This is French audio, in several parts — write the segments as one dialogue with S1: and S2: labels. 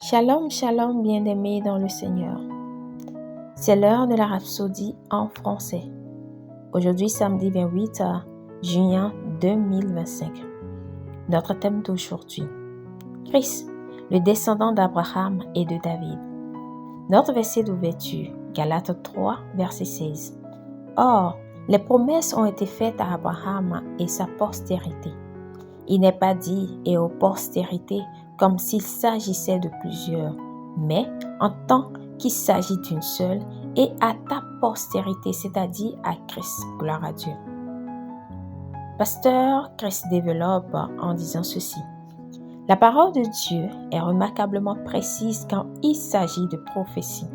S1: Shalom, shalom, bien-aimés dans le Seigneur. C'est l'heure de la rhapsodie en français. Aujourd'hui, samedi 28 juin 2025. Notre thème d'aujourd'hui, Christ, le descendant d'Abraham et de David. Notre verset d'ouverture, Galates 3, verset 16. Or, les promesses ont été faites à Abraham et sa postérité. Il n'est pas dit « et aux postérités » comme s'il s'agissait de plusieurs, mais en tant qu'il s'agit d'une seule et à ta postérité, c'est-à-dire à Christ. Gloire à Dieu. Pasteur Christ développe en disant ceci. La parole de Dieu est remarquablement précise quand il s'agit de prophétie.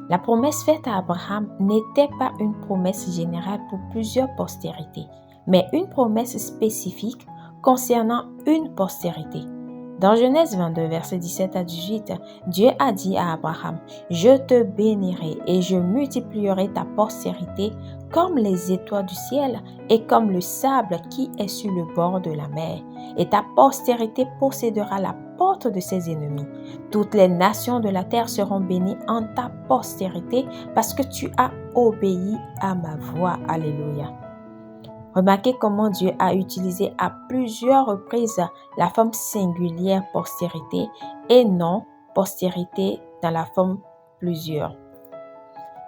S1: La promesse faite à Abraham n'était pas une promesse générale pour plusieurs postérités, mais une promesse spécifique concernant une postérité. Dans Genèse 22, versets 17 à 18, Dieu a dit à Abraham, « Je te bénirai et je multiplierai ta postérité comme les étoiles du ciel et comme le sable qui est sur le bord de la mer. Et ta postérité possédera la porte de ses ennemis. Toutes les nations de la terre seront bénies en ta postérité parce que tu as obéi à ma voix. » Alléluia. Remarquez comment Dieu a utilisé à plusieurs reprises la forme singulière postérité et non postérité dans la forme plusieurs.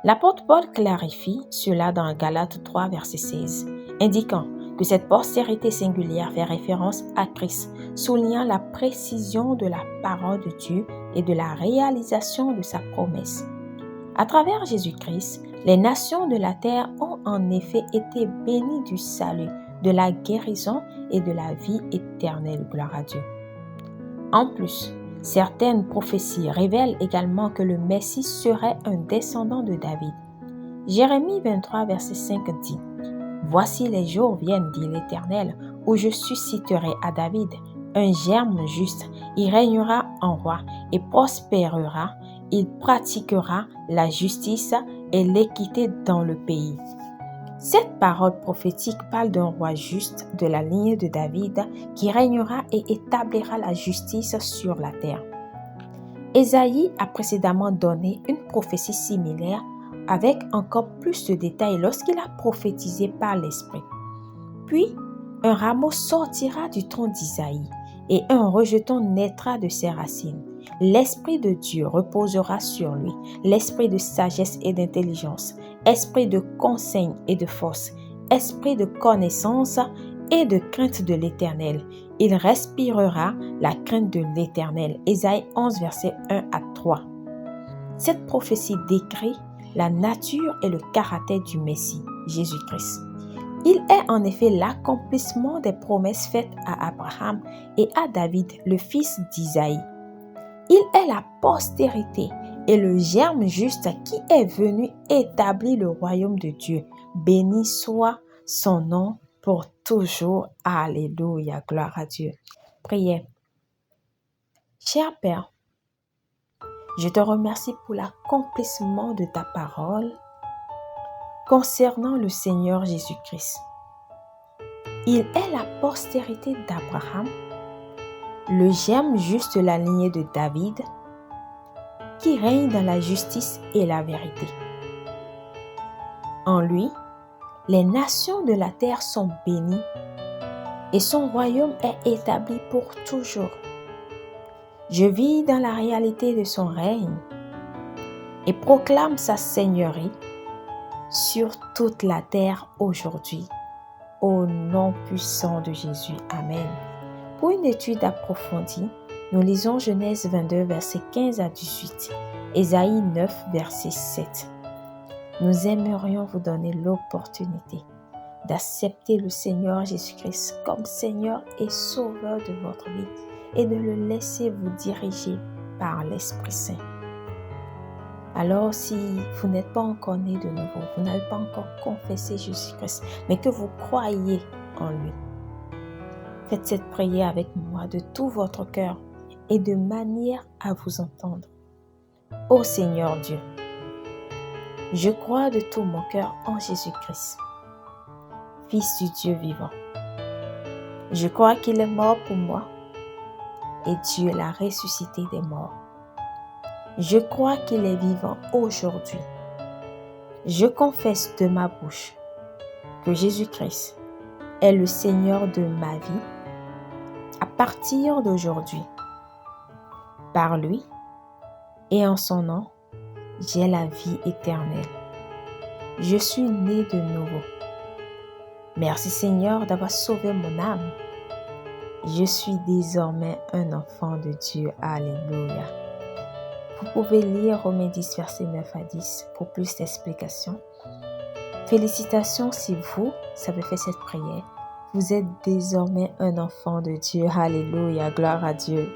S1: L'apôtre Paul clarifie cela dans Galates 3, verset 16, indiquant que cette postérité singulière fait référence à Christ, soulignant la précision de la parole de Dieu et de la réalisation de sa promesse. À travers Jésus-Christ, les nations de la terre ont en effet été bénies du salut, de la guérison et de la vie éternelle. Gloire à Dieu. En plus, certaines prophéties révèlent également que le Messie serait un descendant de David. Jérémie 23, verset 5 dit « Voici les jours viennent, dit l'Éternel, où je susciterai à David un germe juste. Il régnera en roi et prospérera. Il pratiquera la justice et l'équité dans le pays. » Cette parole prophétique parle d'un roi juste de la lignée de David qui régnera et établira la justice sur la terre. Ésaïe a précédemment donné une prophétie similaire avec encore plus de détails lorsqu'il a prophétisé par l'Esprit. Puis, un rameau sortira du tronc d'Isaïe et un rejeton naîtra de ses racines. L'Esprit de Dieu reposera sur lui, l'esprit de sagesse et d'intelligence, esprit de conseil et de force, esprit de connaissance et de crainte de l'Éternel. Il respirera la crainte de l'Éternel. Ésaïe 11, versets 1 à 3. Cette prophétie décrit la nature et le caractère du Messie, Jésus-Christ. Il est en effet l'accomplissement des promesses faites à Abraham et à David, le fils d'Isaïe. Il est la postérité et le germe juste qui est venu établir le royaume de Dieu. Béni soit son nom pour toujours. Alléluia, gloire à Dieu. Prière. Cher Père, je te remercie pour l'accomplissement de ta parole concernant le Seigneur Jésus-Christ. Il est la postérité d'Abraham, le germe juste de la lignée de David, qui règne dans la justice et la vérité. En lui, les nations de la terre sont bénies et son royaume est établi pour toujours. Je vis dans la réalité de son règne et proclame sa seigneurie sur toute la terre aujourd'hui. Au nom puissant de Jésus. Amen. Pour une étude approfondie, nous lisons Genèse 22, versets 15 à 18, Ésaïe 9, verset 7. Nous aimerions vous donner l'opportunité d'accepter le Seigneur Jésus-Christ comme Seigneur et Sauveur de votre vie et de le laisser vous diriger par l'Esprit Saint. Alors, si vous n'êtes pas encore né de nouveau, vous n'avez pas encore confessé Jésus-Christ, mais que vous croyez en lui, faites cette prière avec moi de tout votre cœur et de manière à vous entendre. Ô Seigneur Dieu, je crois de tout mon cœur en Jésus-Christ, Fils du Dieu vivant. Je crois qu'il est mort pour moi et Dieu l'a ressuscité des morts. Je crois qu'il est vivant aujourd'hui. Je confesse de ma bouche que Jésus-Christ est le Seigneur de ma vie à partir d'aujourd'hui. Par lui et en son nom, j'ai la vie éternelle. Je suis né de nouveau. Merci Seigneur d'avoir sauvé mon âme. Je suis désormais un enfant de Dieu. Alléluia. Vous pouvez lire Romains 10, versets 9 à 10 pour plus d'explications. Félicitations si vous avez fait cette prière. Vous êtes désormais un enfant de Dieu. Alléluia. Gloire à Dieu.